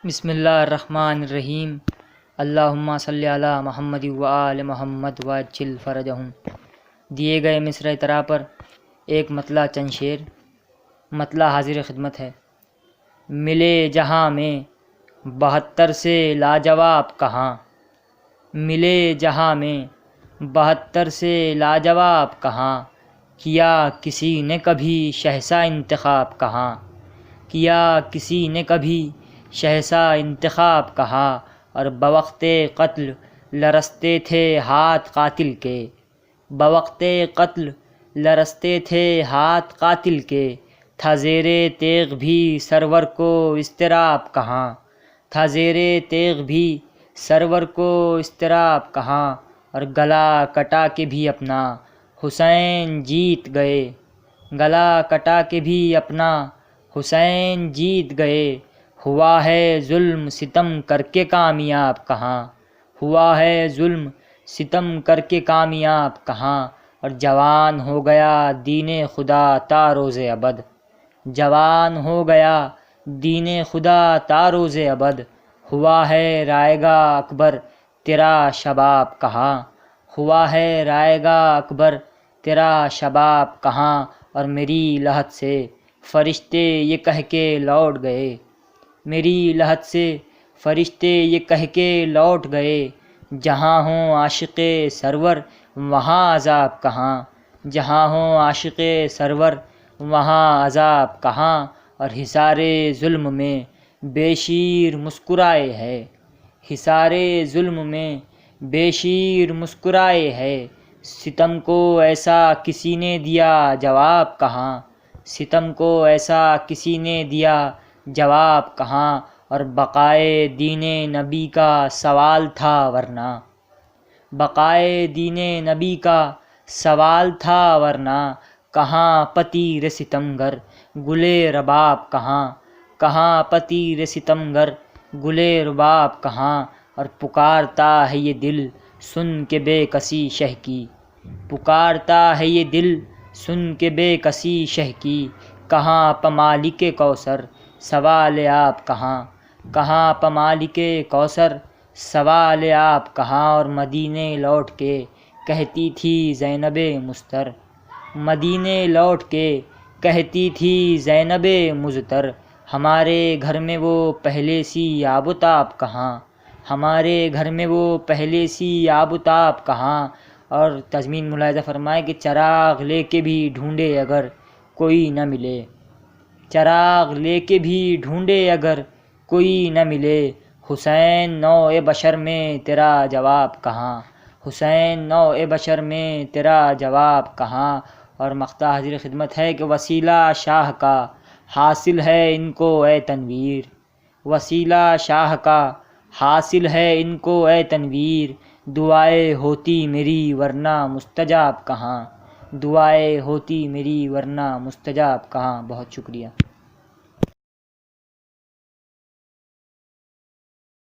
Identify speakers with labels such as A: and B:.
A: بسم اللہ الرحمن الرحیم۔ اللہم صلی علی محمد و آل محمد وعجل فرجہم۔ دیے گئے مصرع طرح پر ایک مطلع چند شعر۔ مطلع حاضر خدمت ہے۔ ملے جہاں میں 72 سے لاجواب کہاں، ملے جہاں میں 72 سے لاجواب کہاں، کیا کسی نے کبھی شہسا انتخاب کہاں، کیا کسی نے کبھی شہسا انتخاب کہا، اور بوقت قتل لرزتے تھے ہاتھ قاتل کے، بوقت قتل لرزتے تھے ہاتھ قاتل کے، تھا زیر تیغ بھی سرور کو اضطراب کہاں، تھا زیر تیغ بھی سرور کو اضطراب کہاں، اور گلا کٹا کے بھی اپنا حسین جیت گئے، گلا کٹا کے بھی اپنا حسین جیت گئے، ہوا ہے ظلم ستم کر کے کامیاب کہاں، ہوا ہے ظلم ستم کر کے کامیاب کہاں، اور جوان ہو گیا دین خدا تا روز ابد، جوان ہو گیا دین خدا تا روز ابد، ہوا ہے رائے گا اکبر تیرا شباب کہاں، ہوا ہے رائے گا اکبر تیرا شباب کہاں، اور میری لحد سے فرشتے یہ کہہ کے لوٹ گئے، میری لحد سے فرشتے یہ کہہ کے لوٹ گئے، جہاں ہوں عاشق سرور وہاں عذاب کہاں، جہاں ہوں عاشق سرور وہاں عذاب کہاں، اور حصار ظلم میں بے شیر مسکرائے ہے، حصار ظلم میں بے شیر مسکرائے ہے، ستم کو ایسا کسی نے دیا جواب کہاں، ستم کو ایسا کسی نے دیا جواب کہاں، اور بقائے دین نبی کا سوال تھا ورنہ، بقائے دین نبی کا سوال تھا ورنہ، کہاں پتیر ستمگر گلے رباب کہاں، کہاں پتیر ستمگر گلے رباب کہاں، اور پکارتا ہے یہ دل سن کے بے کسی شہ کی، پکارتا ہے یہ دل سن کے بے کسی شہ کی، کہاں پمالک کوثر سوال آپ کہاں، کہاں پمالک کوثر سوال آپ کہاں، اور مدینے لوٹ کے کہتی تھی زینب مضطر، مدینے لوٹ کے کہتی تھی زینب مضطر، ہمارے گھر میں وہ پہلے سی آب و تاب کہاں، ہمارے گھر میں وہ پہلے سی آب و تاب کہاں، اور تضمین ملاحظہ فرمائے کہ چراغ لے کے بھی ڈھونڈے اگر کوئی نہ ملے، چراغ لے کے بھی ڈھونڈے اگر کوئی نہ ملے، حسین نوع بشر میں تیرا جواب کہاں، حسین نوع بشر میں تیرا جواب کہاں، اور مقطع حاضر خدمت ہے کہ وسیلہ شاہ کا حاصل ہے ان کو اے تنویر، وسیلہ شاہ کا حاصل ہے ان کو اے تنویر، دعائے ہوتی میری ورنہ مستجاب کہاں، دعائے ہوتی میری ورنہ مستجاب کہاں۔ بہت شکریہ۔